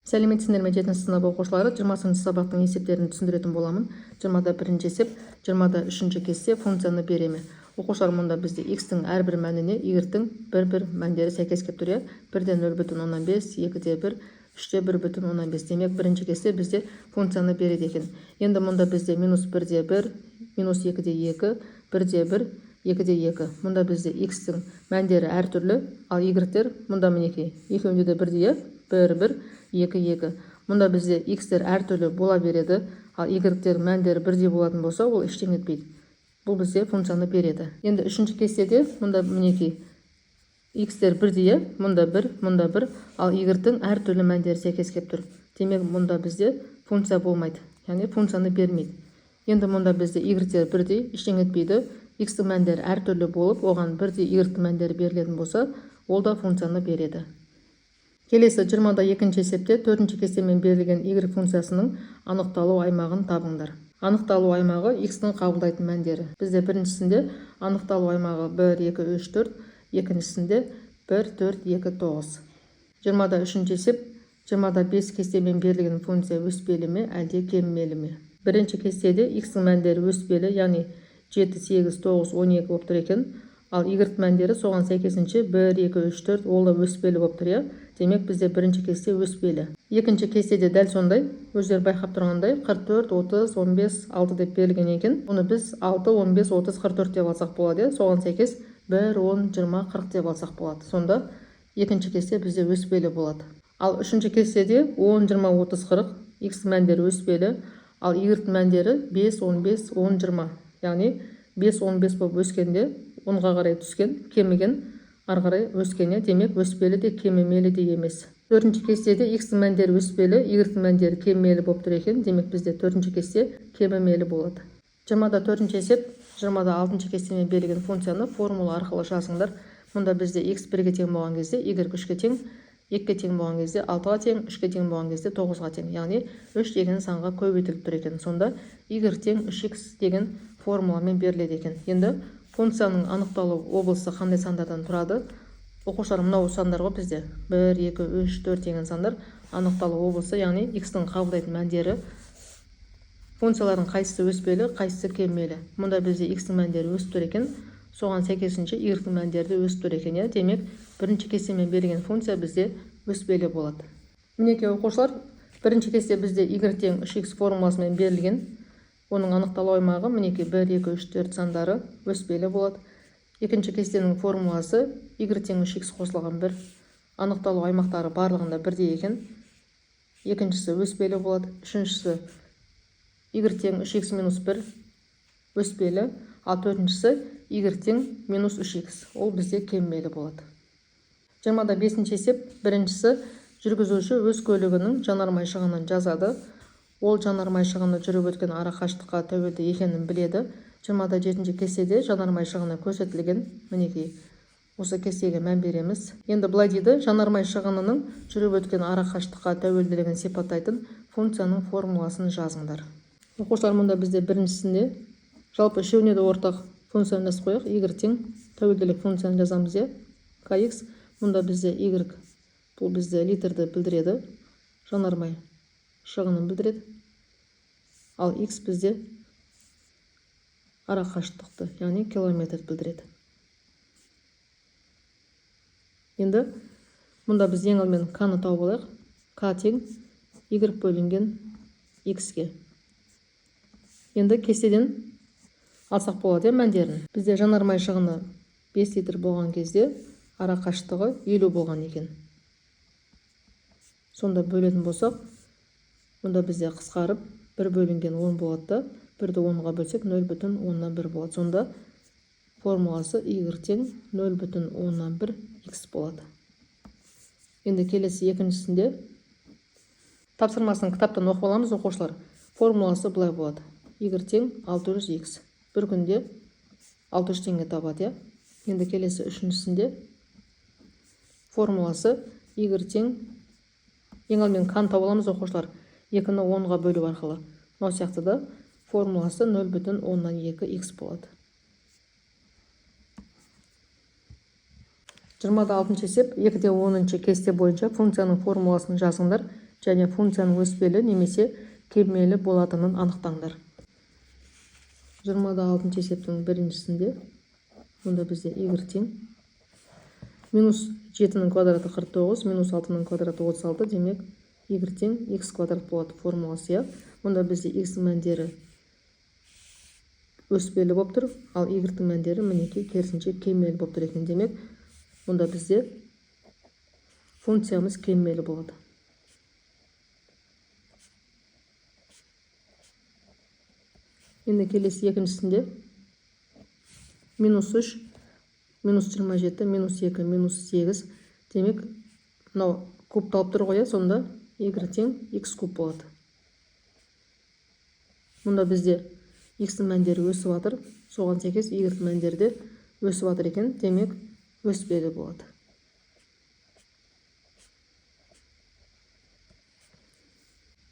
Сәлеметсіңдер ме 7 сынып оқушылары? 20 сабақтың есептерін түсіндіретін боламын. 20-да бірінші есеп, 20-да үшінші кесте функцияны береме. Оқушылар, мұнда бізде x-тің әрбір мәніне y-тің бір мәндері сәйкес келіп тұр. 1-де 0,15, 2-де 1, 3-де 1,15. Демек, бірінші кесте бізде функцияны береді екен. Енді мұнда бізде минус 1-де 1, минус 2-де 2, 1-де 1, 2-де 2. Мұнда бізде x-тің мәндері әртүрлі, ал y-тер мұнда мінекей. Екеуінде де 1-де 1, 1, 2, 2. Мұнда бізде x-тер әртүрлі бола береді, ал y-тер мәндері бірдей болатын болса, ол ештеңе етпейді. Бұл бізде функцияны береді. Енді үшінші кестеде мұнда мінекей x-тер бірдей, мұнда 1, мұнда 1, ал y-тің әртүрлі мәндері сәйкес келіп тұр. Демек, мұнда бізде функция болмайды, яғни функцияны бермейді. Енді мұнда бізде y-тер бірдей, ештеңе етпейді. X-тің мәндері әртүрлі болып, оған бірдей y-тің мәндері берілетін болса, ол да функцияны береді. Келесі 20-да екінші есепте 4-ші кестемен берілген y функциясының анықталу аймағын табыңдар. Анықталу аймағы x-тің қабылдайтын мәндері. Бізде біріншісінде анықталу аймағы 1, 2, 3, 4, екіншісінде 1, 4, 2, 9. 20-да үшінші есеп, 20-да 5 кестемен берілген функция өспелі ме, әлде кеммелі ме? Бірінші кестеде x-тің мәндері өспелі, яғни 7, 8, 9, 12 болып тұр екен. Ал y мәндері соған сәйкесінше 1, 2, 3, 4 ол да өспелі болып тұр. Демек, бізде бірінші кесте өспелі. Екінші кестеде дәл сондай, өздері байқап тұрғандай 44, 30, 15, 6 деп берілген екен. Оны біз 6, 15, 30, 44 деп алсақ болады. Соған сәйкес 1, 10, 20, 40 деп алсақ болады. Сонда екінші кесте бізде өспелі болады. Ал үшінші кестеде 10, 20, 30, 40 x мәндері өспелі, ал y мәндері 5, 15, 10, 20. Яғни 5, 15 болып өскенде 10-ға қарай түскен, кеміген ары қарай өскене, демек өспелі де кемемелі де емес. Төртінші кестеде x-тің мәндері өспелі, y-тің мәндері кемелі болып тұр екен. Демек, бізде төртінші кесте кемемелі болады. 20-да төртінші есеп, 20-да алтыншы кестемен берілген функцияны формула арқылы жазыңдар. Мұнда бізде x 1-ге тең болған кезде, y 3-ге тең, 2-ге тең болған кезде 6-ға тең, 3-ге тең болған кезде 9-ға тең. Яғни 3 деген санға көбейтіліп тұр екен. Сонда y тең 3x деген формуламен беріледі екен. Енді функцияның анықталу облысы қандай сандардан тұрады? Оқушылар, мынау сандар ғой бізде. 1, 2, 3, 4 деген сандар анықталу облысы, яғни x-тің қабылдайтын мәндері. Функциялардың қайсысы өспелі, қайсысы кемелі. Мұнда бізде x-тің мәндері өсіп тұр екен, соған сәйкесінше y-тің мәндері де өсіп тұр екен. Демек, бірінші кестемен берілген функция бізде өспелі болады. Мінекей оқушылар, бірінші кесте бізде y тең 3x формуласымен берілген. Оның анықталу аймағы мінекей 1, 2, 3, 4 сандары өспелі болады. Екінші кестенің формуласы y тең 3x қосылған 1. Анықталу аймақтары барлығында бірдей екен. Екіншісі өспелі болады. Үшіншісі y тең 3x минус 1 өспелі. Ал төртіншісі y тең минус 3x. Ол бізде кеммелі болады. 20-да 5-ші есеп, біріншісі жүргізуші өз көлігінің жанармай шығынын жазады. Ол жанармай шығыны жүріп өткен ара қашықтыққа тәуелді екенін біледі. 20-да 7-ші кестеде жанармай шығыны көрсетілген. Мінекей, осы кестеге мән береміз. Енді былай дейді, жанармай шығынының жүріп өткен ара қашықтыққа тәуелділігін сипаттайтын функцияның формуласын жазыңдар. Оқушылар, мұнда бізде біріншісінде жалпы үшеуіне де ортақ функцияны жазып қояйық. Y тең тәуелділік функцияны жазамыз. Kx, мұнда бізде y, бұл бізде литрді білдіреді, жанармай шығынын білдіреді. Ал x бізде ара қашықтықты, яғни километр білдіреді. Енді мұнда біз ең алдымен k-ны тауып алайық. K тең y бөлінген x-ге. Енді кестеден алсақ болады мәндерін. Бізде жанармай шығыны 5 литр болған кезде ара қашықтығы 50 болған екен. Сонда бөлетін болсақ, мұнда бізде қысқарып 1 бөлінген 10 болады да, 1-ді 10-ға бөлсек 0,1 болады. Сонда формуласы y тең 0,1 x болады. Енді келесі екіншісінде тапсырмасын кітаптан оқып аламыз оқушылар. Формуласы былай болады. Y тең 600x. Бір күнде 600 теңге табады. Енді келесі үшіншісінде формуласы y тең, ең алдымен k-ны тауып аламыз оқушылар. 2-ні 10-ға бөлу арқылы. Мынау сияқты да формуласы 0,2x болады. 20-да 6-ші есеп, 2-де 10-ші кесте бойынша функцияның формуласын жазыңдар. және функцияның өспелі немесе кемелі болатынын анықтаңдар. 26 есептің біріншісінде мұнда бізде y тең минус 7-ның квадраты 49, минус 6-ның квадраты 36, демек y тең x квадрат болады формуласы. Мұнда бізде x мәндері өспелі болып тұр, ал y-тің мәндері мінекей керісінше кемелі болып тұр екен. Демек, мұнда бізде функциямыз кемелі болады. Енді келесі екіншісінде минус 3, минус 27, минус 2, минус 8. Демек, мынау кубталып тұр ғой, сонда y тең x куб болады. Мұнда бізде x-тің мәндері өсіп жатыр, соған сәйкес y-тің мәндері де өсіп жатыр екен, демек өспелі болады.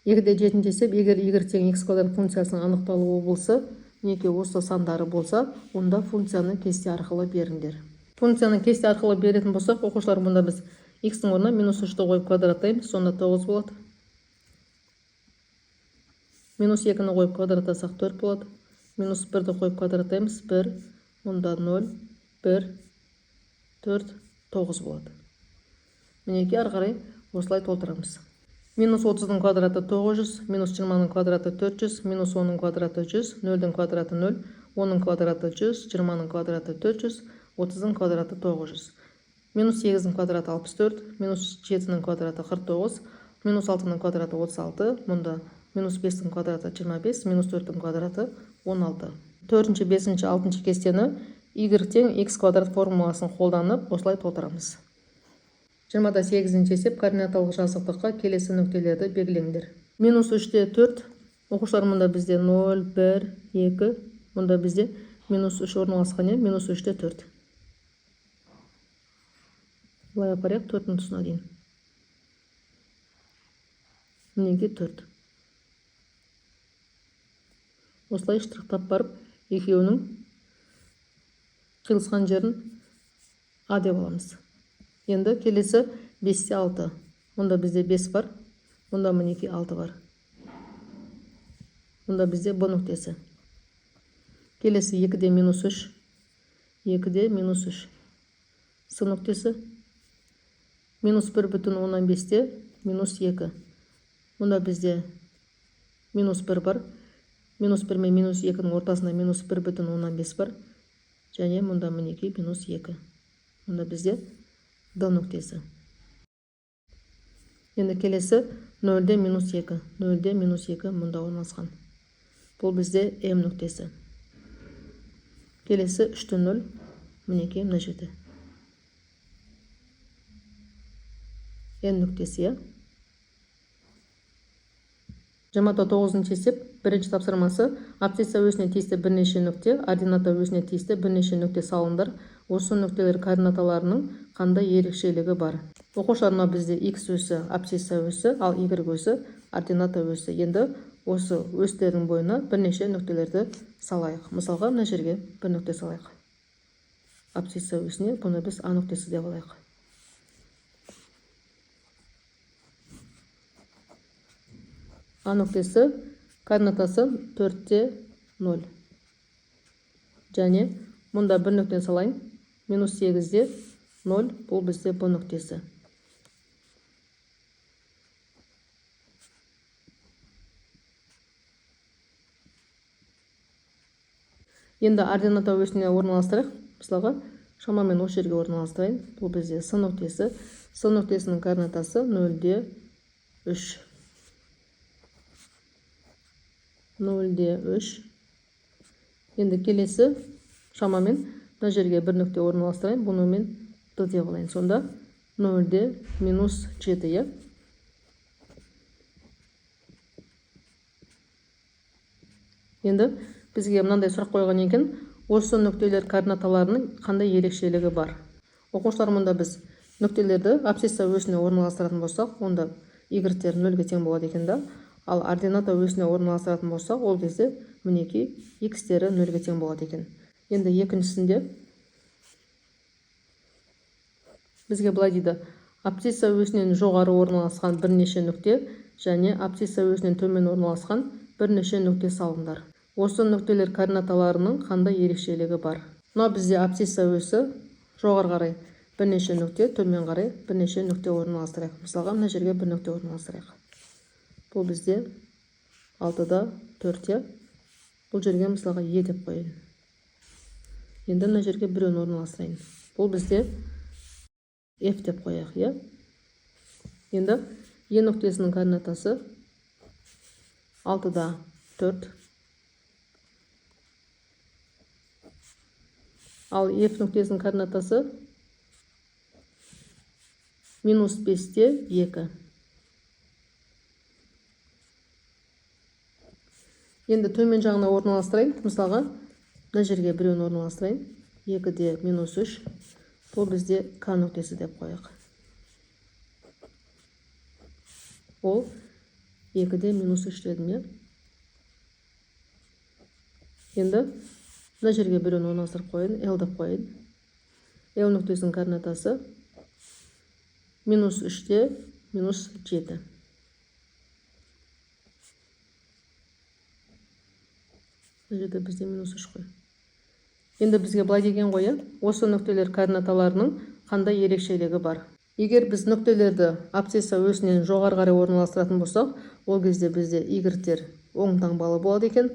Егерде 7-ші есеп, егер y тең x квадрат функциясының анықталуы болса, неке осы сандары болса, онда функцияны кесте арқылы беріңдер. Функцияны кесте арқылы беретін болсақ, оқушылар, мұнда біз x-тің орнына минус 3-ті қойып квадраттаймыз, сонда 9 болады. Минус 2-ні қойып квадраттасақ 4 болады. Минус 1-ді қойып квадраттаймыз, 1, мұнда 0, 1, 4, 9 болады. Мінеке ары қарай осылай толтырамыз. Минус 30-ның квадраты 900, минус 20-ның квадраты 400, минус 10-ның квадраты 100, 0-дің квадраты 0, 10-ның квадраты 100, 20-ның квадраты 400, 30-ның квадраты 900. Минус 8-ның квадраты 64, минус 7-ның квадраты 49, минус 6-ның квадраты 36, мұнда минус 5-дің квадраты 25, минус 4-дің квадраты 16. 4-ші, 5-ші, 6-ші кестені y тең x квадрат формуласын қолданып осылай толтырамыз. 28-ші есеп, координаталық жазықтыққа келесі нүктелерді белгілеңдер. Минус 3-те 4, оқушылар, мұнда бізде 0, 1, 2, мұнда бізде минус 3 орналасқан, минус 3-те 4. Былай апарайық 4-дің тұсына дейін. Мінеке 4. Осылай штрихтап барып, екеуінің қиылысқан жерін А деп аламыз. Енді келесі 5-те 6. Мұнда бізде 5 бар, мұнда мінеке 6 бар. Мұнда бізде Б нүктесі. Келесі 2-де минус 3, 2-де минус 3. С нүктесі. Минус 1,15-те минус 2. Мұнда бізде минус 1 бар. Минус 1 мен минус 2-ның ортасында минус 1,15 бар. Және мұнда мінеке минус 2. Мұнда бізде Д нүктесі. Енді келесі 0-де минус 2. 0-де минус 2 мұнда орналасқан. Бұл бізде М нүктесі. Келесі 3-те 0. Мінеке мына жерде. Н нүктесі. 29-ші есеп, бірінші тапсырмасы, абсцисса осіне тиісті бірнеше нүкте, ордината осіне тиісті бірнеше нүкте салындар. Осы нүктелер координаталарының қандай ерекшелігі бар? Оқушыларына бізде x өсі абсцисса өсі, ал y өсі ордината өсі. Енді осы өстердің бойына бірнеше нүктелерді салайық. Мысалға, мына жерге бір нүкте салайық. Абсцисса өсіне бұны біз А нүктесі деп алайық. А нүктесі координатасы 4-те 0. Және мұнда бір нүктені салайын. Минус 8-де 0, бұл бізде Б нүктесі. Енді ордината өсіне орналастырайық. Мысалға, шамамен осы жерге орналастырайын. Бұл бізде С нүктесі. С нүктесінің координатасы 0-де 3. 0-де 3. Енді келесі шамамен мына жерге бір нүкте орналастырайын. Бұны мен Д деп алайын. Сонда 0-де минус 7. Енді бізге мынандай сұрақ қойған екен. Осы нүктелер координаталарының қандай ерекшелігі бар? Оқушылар, мұнда біз нүктелерді абсцисса өсіне орналастыратын болсақ, онда y-тер 0-ге тең болады екен да. Ал ордината өсіне орналастыратын болсақ, ол кезде мінеке x-тері 0-ге тең болады екен. Енді екіншісінде бізге былай дейді. абсцисса осінен жоғары орналасқан бірнеше нүкте және абсцисса осінен төмен орналасқан бірнеше нүкте салыңдар. Осы нүктелер координаталарының қандай ерекшелігі бар? Мына бізде абсцисса осі жоғары қарай бірнеше нүкте, төмен қарай бірнеше нүкте орналастырайық. Мысалға, мына жерге бір нүкте орналастырайық. Бұл бізде 6-да 4. Бұл жерге мысалға Е деп қойайын. Енді мына жерге біреуін орналастырайын. Бұл бізде F деп қояйық, Енді Е нүктесінің координатасы 6-да 4. Ал F нүктесінің координатасы -5-те 2. Енді төмен жағына орналастырайын. Мысалға, мына жерге біреуін орналастырайын. 2-де -3. Бұл бізде К нүктесі деп қояйық. Ол 2-де -3 дедім, Енді мына жерге біреуін орналастырып қойын, L деп қойын. L нүктесінің координатасы -3-те -7. Бұл жерде бізде -3 қой. Енді бізге былай деген ғой, осы нүктелер координаталарының қандай ерекшелігі бар? Егер біз нүктелерді абсцисса осінен жоғары қарай орналастыратын болсақ, ол кезде бізде y-тер оң таңбалы болады екен.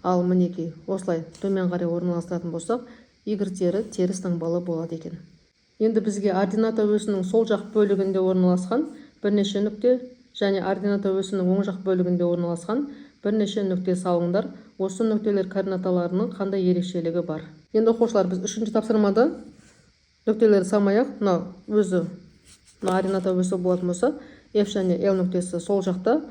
Ал мінекей, осылай төмен қарай орналастыратын болсақ, y-тері теріс таңбалы болады екен. Енді бізге ордината осінің сол жақ бөлігінде орналасқан бірнеше нүкте және ордината осінің оң жақ бөлігінде орналасқан бірнеше нүкте салыңдар. Осы нүктелер координаталарының қандай ерекшелігі бар? Енді оқушылар, біз 3-ші тапсырмада нүктелерді салмай-ақ, мына өзі ордината осі болатын болса, F және L нүктесі сол жақта,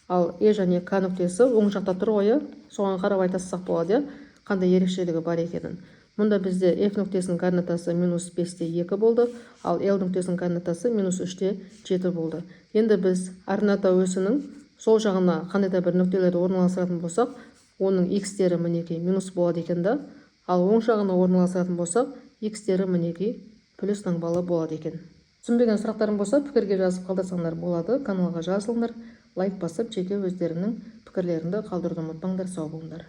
ал E және K нүктесі оң жақта тұр ғой, соған қарап айтасақ болады, қандай ерекшелігі бар екенін. Мұнда бізде F нүктесінің координатасы -5-те 2 болды, ал L нүктесінің координатасы -3-те 7 болды. Енді біз ордината осінің сол жағына қандай да бір нүктелерді орналастыратын болсақ, оның x-тері мінекей минус болады екен да, ал оң жағына орналастыратын болсақ, x-тері мінекей плюс таңбалы болады екен. Түсінбеген сұрақтарың болса, пікірге жазып қалдырсаңдар болады. Каналға жазылыңдар, лайк басып, жеке өздерінің пікірлеріңді қалдыруды ұмытпаңдар. Сау болыңдар.